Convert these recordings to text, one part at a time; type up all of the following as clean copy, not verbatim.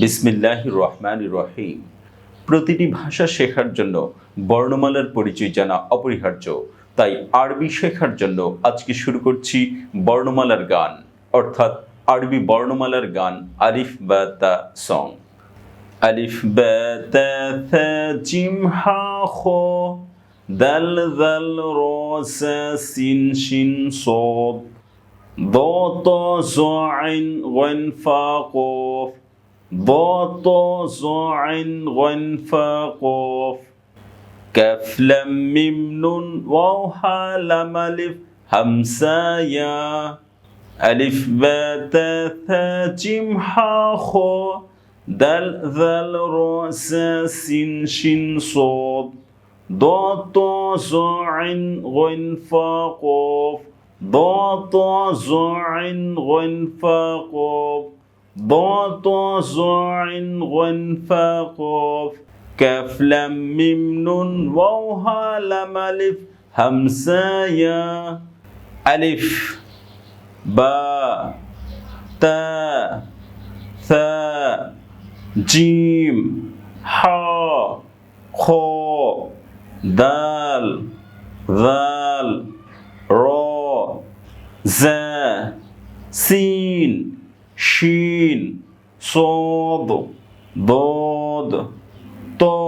বিসমিল্লাহির রহমানির রহিম। প্রতিটি ভাষা শেখার জন্য বর্ণমালার পরিচয় জানা অপরিহার্য। তাই আরবি শেখার জন্য আজকে শুরু করছি বর্ণমালার গান, অর্থাৎ আরবি বর্ণমালার গান আলিফ বা তা সং। আলিফ বা তা থা জিম হা খ দাল যাল র সা সিন শিন صاد ض ط ظ عين غين فا قاف ض ط ظ عين غين فا قاف كاف لام ميم نون واو ها لام ألف همزة يا ألف با تا ثا جيم ها خا دال ذال را سا سين شين صاد ض ط ظ عين غين فا قاف ض ط ظ عين غين فا قاف ض ط ظ عين غين فا قاف كاف لام ميم نون واو ها لام ألف همزة يا ألف با تا ثا جيم حا خا دال ذال را زا سين شين صاد ضاد طا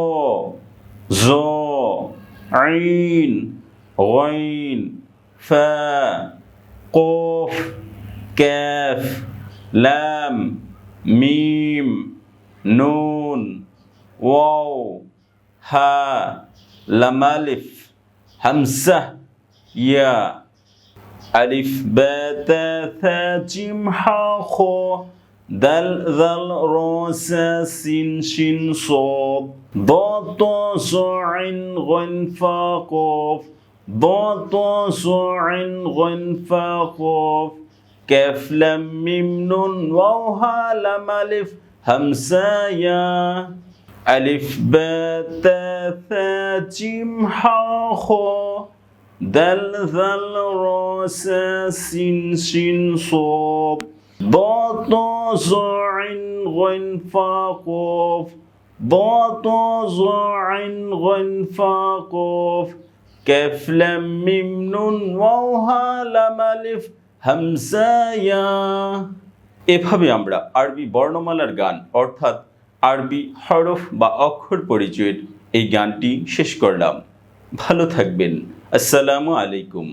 ظا عين غين فا قاف كاف لام ميم نون واو ها لام ألف همزة يا ألف با تا ثا جيم ها خا دال ذال را سا سين شين صاد ضاد طا ظ عين غين فا قاف ضاد طا ظ عين غين فا قاف كاف لام ميم نون واو ها لام ألف همزة يا ألف با تا ثا جيم ها خا دال ذال را سا سين شين صاد ضاد طا ظ عين غين فا قاف ضاد طا ظ عين غين فا قاف كاف لام ميم نون واو ها لام ألف همزة يا। এভাবে আমরা আরবি বর্ণমালার গান অর্থাৎ আরবি হরফ বা অক্ষর পরিচয়ের এই গানটি শেষ করলাম। ভালো থাকবেন। আসসালামু আলাইকুম।